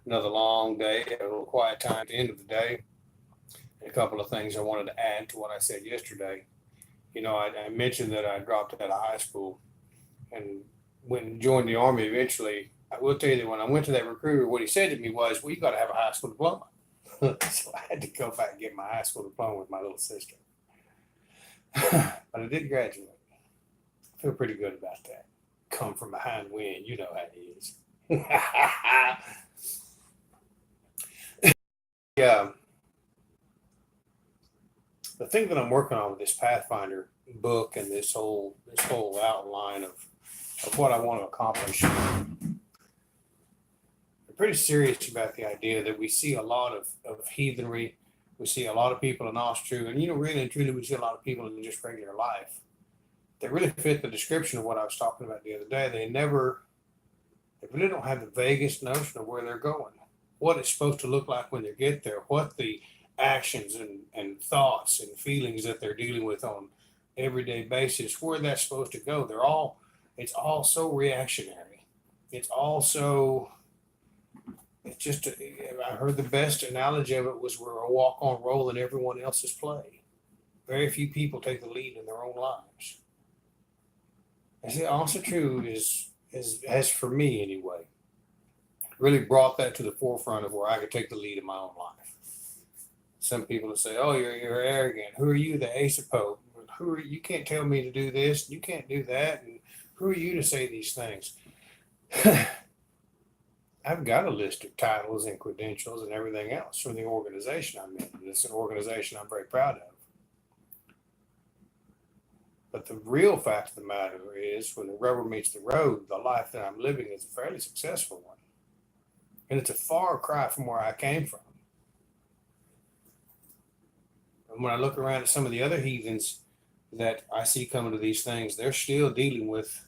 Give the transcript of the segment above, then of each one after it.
Another long day, a little quiet time at the end of the day. And a couple of things I wanted to add to what I said yesterday. I mentioned that I dropped out of high school and went and joined the Army eventually. I will tell you that when I went to that recruiter, what he said to me was, well, you got to have a high school diploma. So I had to go back and get my high school diploma with my little sister. But I did graduate. I feel pretty good about that. Come from behind wind, you know how it is. Yeah, the thing that I'm working on with this Pathfinder book and this whole outline of what I want to accomplish, I'm pretty serious about the idea that we see a lot of heathenry. We see a lot of people in Asatru, and really and truly, we see a lot of people in just regular life that really fit the description of what I was talking about the other day. They really don't have the vaguest notion of where they're going, what it's supposed to look like when they get there, what the actions and thoughts and feelings that they're dealing with on everyday basis, where that's supposed to go. It's all so reactionary. It's all so, it's just, I heard the best analogy of it was we're a walk on role in everyone else's play. Very few people take the lead in their own lives. I see also true is as for me anyway, really brought that to the forefront of where I could take the lead in my own life. Some people will say, "Oh, you're arrogant. Who are you, the ace of pope? Who are you? Can't tell me to do this. You can't do that. And who are you to say these things?" I've got a list of titles and credentials and everything else from the organization I'm in. And it's an organization I'm very proud of. But the real fact of the matter is, when the rubber meets the road, the life that I'm living is a fairly successful one. And it's a far cry from where I came from. And when I look around at some of the other heathens that I see coming to these things, they're still dealing with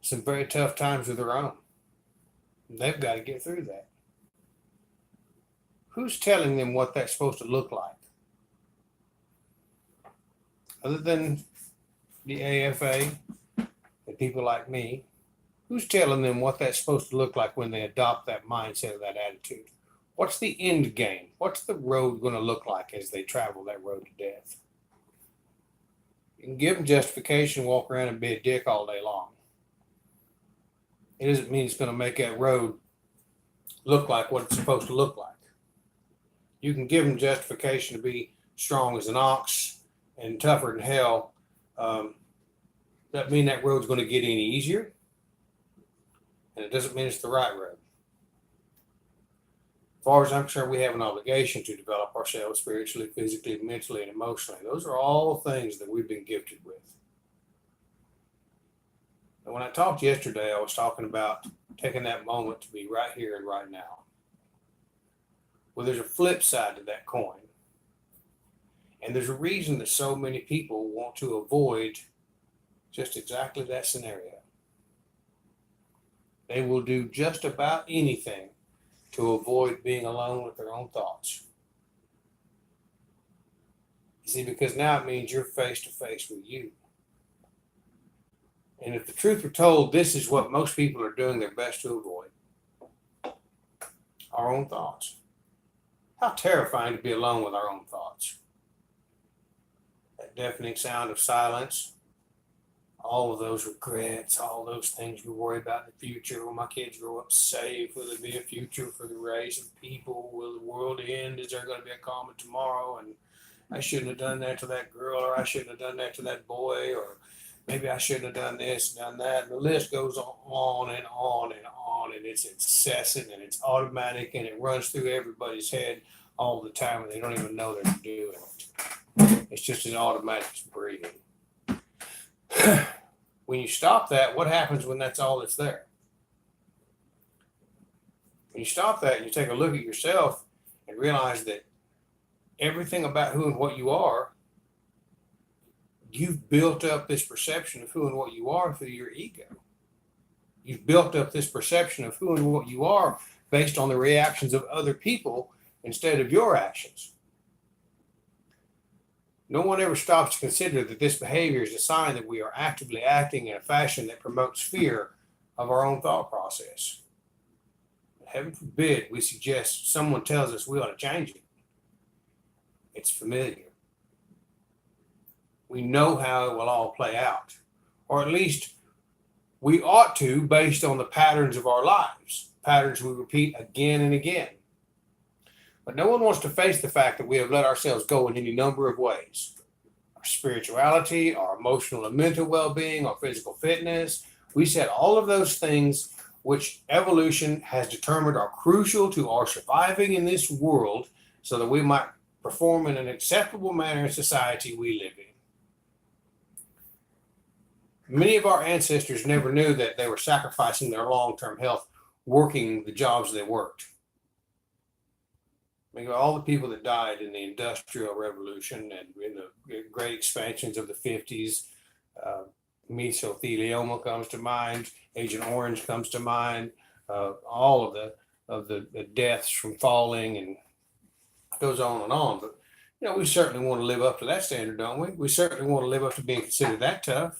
some very tough times of their own. And they've got to get through that. Who's telling them what that's supposed to look like? Other than the AFA and people like me, who's telling them what that's supposed to look like when they adopt that mindset or that attitude? What's the end game? What's the road going to look like as they travel that road to death? You can give them justification, walk around and be a dick all day long. It doesn't mean it's going to make that road look like what it's supposed to look like. You can give them justification to be strong as an ox and tougher than hell. Doesn't mean that road's going to get any easier. And it doesn't mean it's the right road. As far as I'm concerned, we have an obligation to develop ourselves spiritually, physically, mentally, and emotionally. Those are all things that we've been gifted with. And when I talked yesterday, I was talking about taking that moment to be right here and right now. Well, there's a flip side to that coin. And there's a reason that so many people want to avoid just exactly that scenario. They will do just about anything to avoid being alone with their own thoughts. You see, because now it means you're face to face with you. And if the truth were told, this is what most people are doing their best to avoid. Our own thoughts. How terrifying to be alone with our own thoughts. That deafening sound of silence, all of those regrets, all those things we worry about in the future. Will my kids grow up safe? Will there be a future for the race of people? Will the world end? Is there going to be a calmer tomorrow? And I shouldn't have done that to that girl, or I shouldn't have done that to that boy, or maybe I shouldn't have done this, done that. And the list goes on and on and on, and it's incessant and it's automatic and it runs through everybody's head all the time, and they don't even know they're doing it. It's just an automatic breathing. When you stop that, what happens when that's all that's there? When you stop that and you take a look at yourself and realize that everything about who and what you are, you've built up this perception of who and what you are through your ego. You've built up this perception of who and what you are based on the reactions of other people instead of your actions. No one ever stops to consider that this behavior is a sign that we are actively acting in a fashion that promotes fear of our own thought process. heaven forbid we suggest someone tells us we ought to change it. It's familiar. We know how it will all play out, or at least we ought to, based on the patterns of our lives, patterns we repeat again and again. But no one wants to face the fact that we have let ourselves go in any number of ways. Our spirituality, our emotional and mental well-being, our physical fitness. We said all of those things which evolution has determined are crucial to our surviving in this world so that we might perform in an acceptable manner in society we live in. Many of our ancestors never knew that they were sacrificing their long-term health working the jobs they worked. Think of all the people that died in the Industrial Revolution and in the great expansions of the 50s. Mesothelioma comes to mind. Agent Orange comes to mind. All of the deaths from falling, and goes on and on. But we certainly want to live up to that standard, don't we? We certainly want to live up to being considered that tough.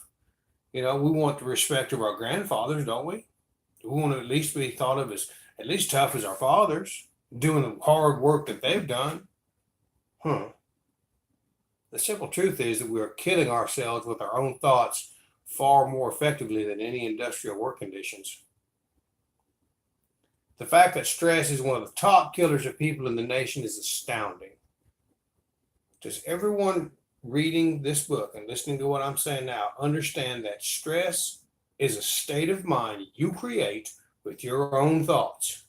We want the respect of our grandfathers, don't we? We want to at least be thought of as at least tough as our fathers, doing the hard work that they've done. The simple truth is that we are killing ourselves with our own thoughts far more effectively than any industrial work conditions. The fact that stress is one of the top killers of people in the nation is astounding. Does everyone reading this book and listening to what I'm saying now understand that stress is a state of mind you create with your own thoughts?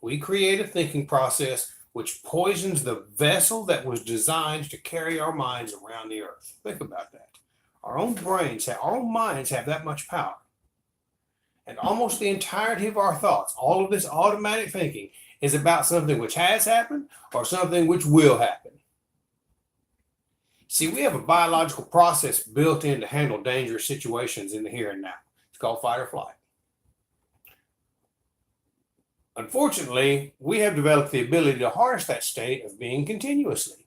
We create a thinking process which poisons the vessel that was designed to carry our minds around the earth. Think about that. Our own minds have that much power. And almost the entirety of our thoughts, all of this automatic thinking, is about something which has happened or something which will happen. See, we have a biological process built in to handle dangerous situations in the here and now. It's called fight or flight. Unfortunately, we have developed the ability to harness that state of being continuously.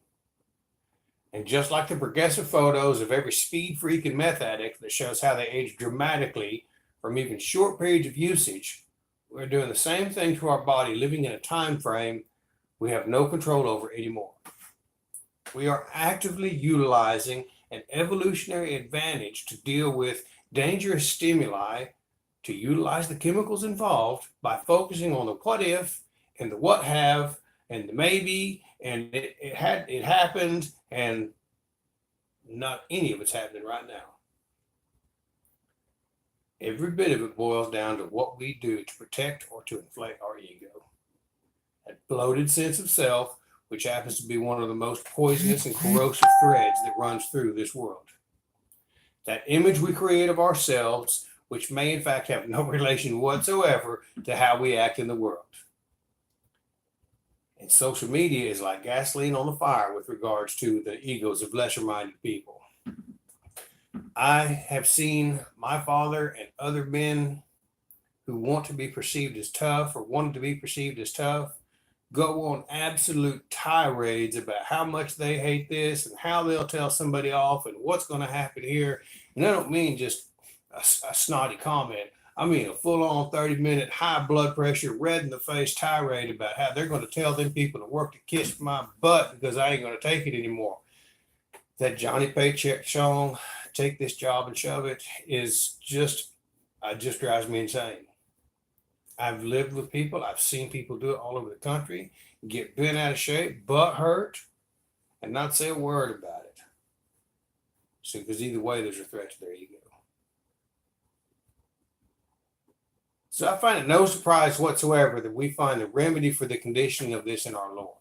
And just like the progressive photos of every speed freak and meth addict that shows how they age dramatically from even short periods of usage, we're doing the same thing to our body, living in a time frame we have no control over anymore. We are actively utilizing an evolutionary advantage to deal with dangerous stimuli, to utilize the chemicals involved by focusing on the what if and the what have and the maybe and it happened, and not any of it's happening right now. Every bit of it boils down to what we do to protect or to inflate our ego. That bloated sense of self, which happens to be one of the most poisonous and corrosive threads that runs through this world. That image we create of ourselves, which may in fact have no relation whatsoever to how we act in the world. And social media is like gasoline on the fire with regards to the egos of lesser-minded people. I have seen my father and other men who want to be perceived as tough or wanted to be perceived as tough go on absolute tirades about how much they hate this and how they'll tell somebody off and what's going to happen here. And I don't mean just a snotty comment. I mean a full-on 30-minute high blood pressure, red in the face tirade about how they're going to tell them people to work to kiss my butt because I ain't going to take it anymore. That Johnny Paycheck song, "Take This Job and Shove It," is just drives me insane. I've lived with people, I've seen people do it all over the country, get bent out of shape, butt hurt, and not say a word about it. So, because either way, there's a threat to their ego. So I find it no surprise whatsoever that we find the remedy for the conditioning of this in our Lord.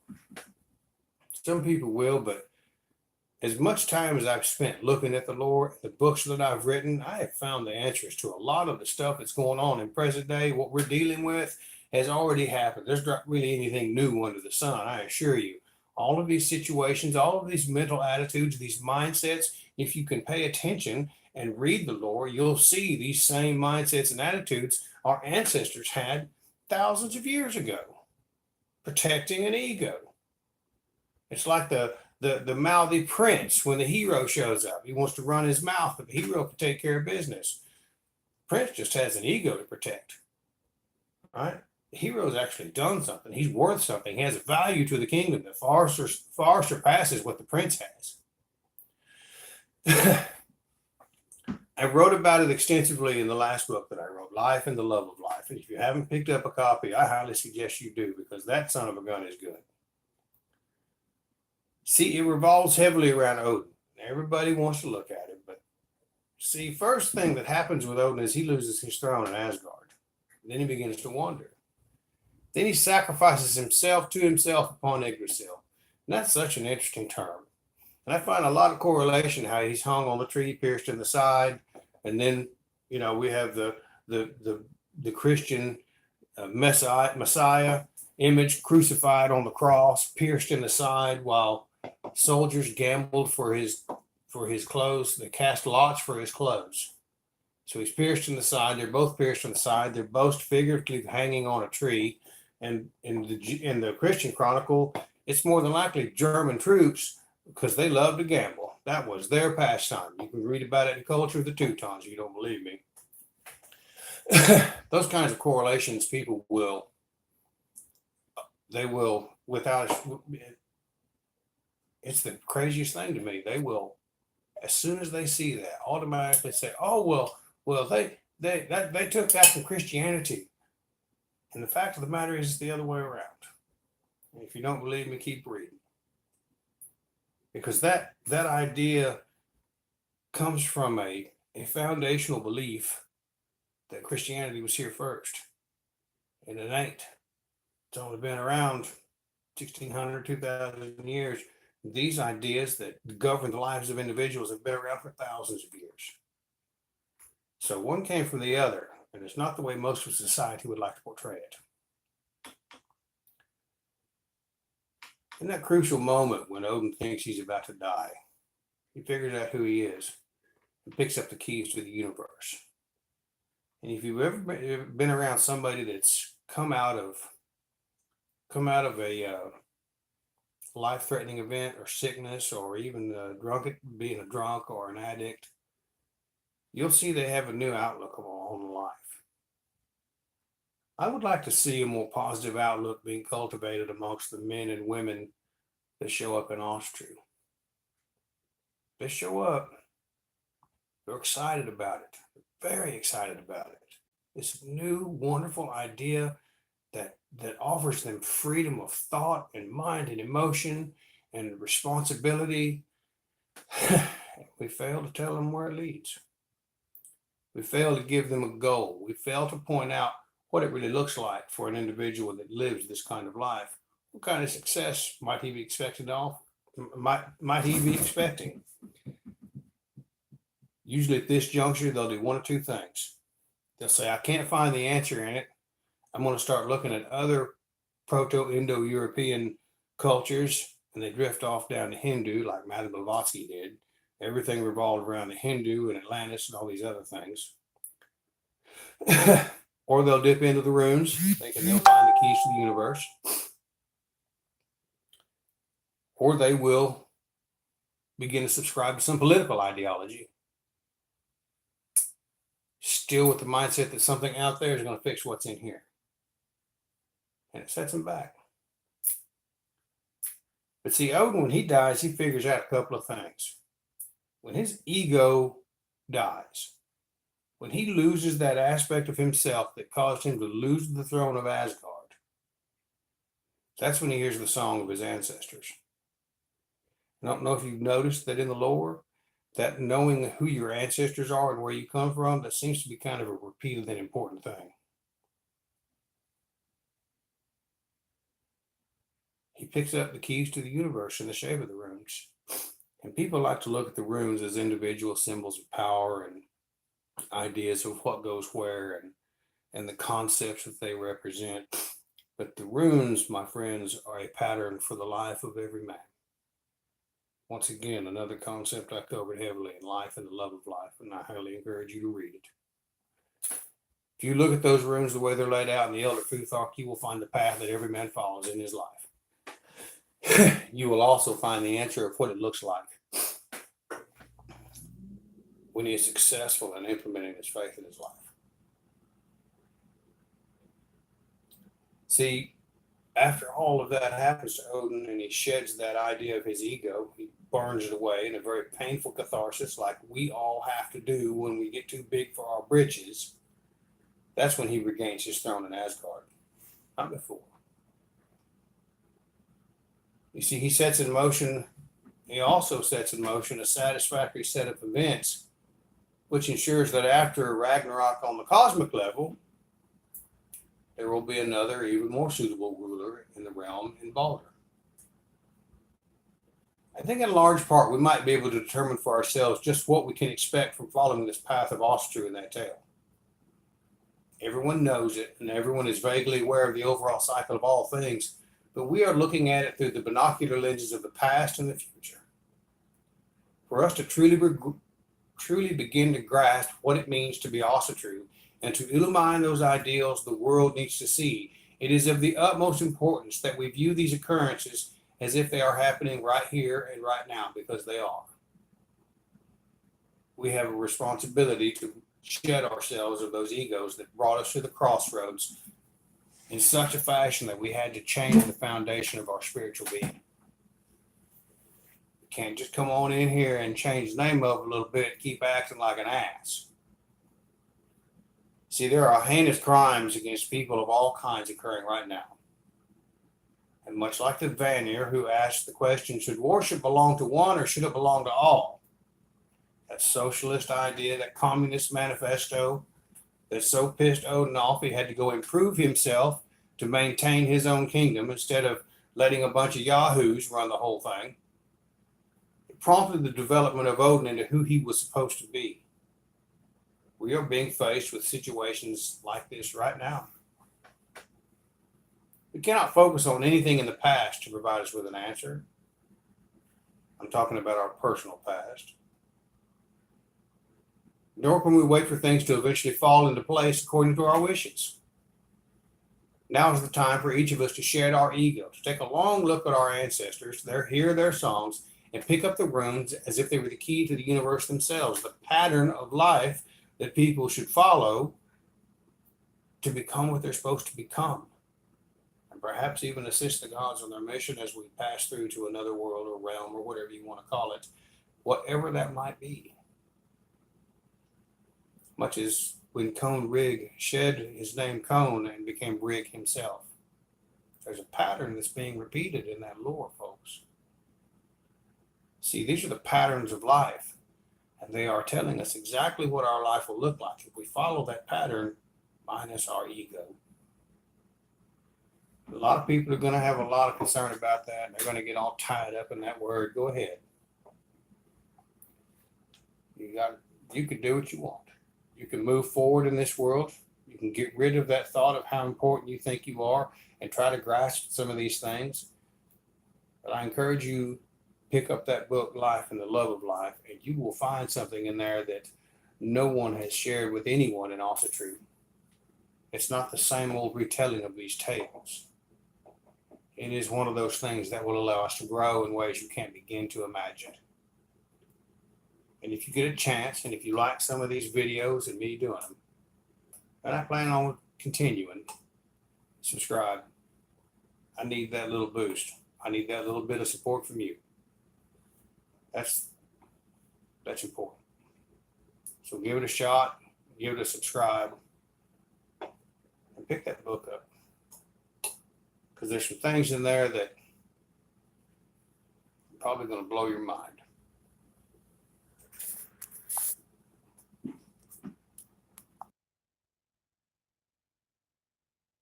Some people will, but as much time as I've spent looking at the Lord, the books that I've written, I have found the answers to a lot of the stuff that's going on in present day. What we're dealing with has already happened. There's not really anything new under the sun, I assure you. All of these situations, all of these mental attitudes, these mindsets, if you can pay attention and read the Lord, you'll see these same mindsets and attitudes our ancestors had thousands of years ago, protecting an ego. It's like the mouthy prince when the hero shows up. He wants to run his mouth, but the hero can take care of business. Prince just has an ego to protect. right? The hero's actually done something. He's worth something. He has value to the kingdom that far surpasses what the prince has. I wrote about it extensively in the last book that I wrote, Life and the Love of Life. And if you haven't picked up a copy, I highly suggest you do, because that son of a gun is good. See, it revolves heavily around Odin. Everybody wants to look at it, but see, first thing that happens with Odin is he loses his throne in Asgard. Then he begins to wander. Then he sacrifices himself to himself upon Yggdrasil. And that's such an interesting term. And I find a lot of correlation how he's hung on the tree, pierced in the side, and then we have the Christian Messiah image crucified on the cross, pierced in the side, while soldiers gambled for his clothes. They cast lots for his clothes. So he's pierced in the side. They're both pierced in the side. They're both figuratively hanging on a tree. And in the Christian Chronicle, it's more than likely German troops, because they love to gamble. That was their pastime. You can read about it in Culture of the Teutons if you don't believe me. Those kinds of correlations, people will without, it's the craziest thing to me. They will, as soon as they see that, automatically say, oh, well, they took that from Christianity. And the fact of the matter is, it's the other way around. And if you don't believe me, keep reading. Because that idea comes from a foundational belief that Christianity was here first. And it ain't. It's only been around 1,600, 2,000 years. These ideas that govern the lives of individuals have been around for thousands of years. So one came from the other, and it's not the way most of society would like to portray it. In that crucial moment when Odin thinks he's about to die, he figures out who he is and picks up the keys to the universe. And if you've ever been around somebody that's come out of a life-threatening event or sickness, or even being a drunk or an addict, you'll see they have a new outlook on life. I would like to see a more positive outlook being cultivated amongst the men and women that show up in Asatru. They show up, they're excited about it, they're very excited about it. This new, wonderful idea that offers them freedom of thought and mind and emotion and responsibility. We fail to tell them where it leads. We fail to give them a goal. We fail to point out what it really looks like for an individual that lives this kind of life. What kind of success might he be expected to offer? Might he be expecting? Usually at this juncture, they'll do one of two things. They'll say, I can't find the answer in it. I'm going to start looking at other Proto-Indo-European cultures, and they drift off down to Hindu, like Madame Blavatsky did. Everything revolved around the Hindu and Atlantis and all these other things. Or they'll dip into the runes, thinking they'll find the keys to the universe. Or they will begin to subscribe to some political ideology, still with the mindset that something out there is going to fix what's in here. And it sets them back. But see, Odin, when he dies, he figures out a couple of things. When his ego dies, when he loses that aspect of himself that caused him to lose the throne of Asgard, that's when he hears the song of his ancestors. I don't know if you've noticed that in the lore, that knowing who your ancestors are and where you come from, that seems to be kind of a repeated and important thing. He picks up the keys to the universe in the shape of the runes. And people like to look at the runes as individual symbols of power and ideas of what goes where and the concepts that they represent. But the runes, my friends, are a pattern for the life of every man. Once again, another concept I covered heavily in Life and the Love of Life, and I highly encourage you to read it. If you look at those runes the way they're laid out in the Elder Futhark, you will find the path that every man follows in his life. You will also find the answer of what it looks like when he is successful in implementing his faith in his life. See, after all of that happens to Odin and he sheds that idea of his ego, he burns it away in a very painful catharsis, like we all have to do when we get too big for our britches. That's when he regains his throne in Asgard, not before. You see, he also sets in motion a satisfactory set of events, which ensures that after Ragnarok on the cosmic level, there will be another, even more suitable ruler in the realm in Balder. I think in large part we might be able to determine for ourselves just what we can expect from following this path of Asatru in that tale. Everyone knows it, and everyone is vaguely aware of the overall cycle of all things, but we are looking at it through the binocular lenses of the past and the future. For us to truly begin to grasp what it means to be Asatru and to illumine those ideals the world needs to see, it is of the utmost importance that we view these occurrences as if they are happening right here and right now, because they are. We have a responsibility to shed ourselves of those egos that brought us to the crossroads in such a fashion that we had to change the foundation of our spiritual being. We can't just come on in here and change the name of it a little bit and keep acting like an ass. See, there are heinous crimes against people of all kinds occurring right now. And much like the Vanir who asked the question, should worship belong to one or should it belong to all? That socialist idea, that communist manifesto that so pissed Odin off he had to go improve himself to maintain his own kingdom instead of letting a bunch of yahoos run the whole thing. It prompted the development of Odin into who he was supposed to be. We are being faced with situations like this right now. We cannot focus on anything in the past to provide us with an answer. I'm talking about our personal past. Nor can we wait for things to eventually fall into place according to our wishes. Now is the time for each of us to shed our ego, to take a long look at our ancestors, hear their songs, and pick up the runes as if they were the key to the universe themselves, the pattern of life that people should follow to become what they're supposed to become. And perhaps even assist the gods on their mission as we pass through to another world or realm or whatever you want to call it, whatever that might be. Much as when Cone Rig shed his name Cone and became Rig himself. There's a pattern that's being repeated in that lore, folks. See, these are the patterns of life, and they are telling us exactly what our life will look like if we follow that pattern minus our ego. A lot of people are going to have a lot of concern about that, and they're going to get all tied up in that word. Go ahead. You can do what you want. You can move forward in this world. You can get rid of that thought of how important you think you are and try to grasp some of these things. But I encourage you, pick up that book, Life and the Love of Life, and you will find something in there that no one has shared with anyone in Asatru. It's not the same old retelling of these tales. It is one of those things that will allow us to grow in ways you can't begin to imagine. And if you get a chance, and if you like some of these videos and me doing them, and I plan on continuing, subscribe. I need that little boost. I need that little bit of support from you. That's important. So give it a shot, give it a subscribe, and pick that book up. Because there's some things in there that are probably going to blow your mind.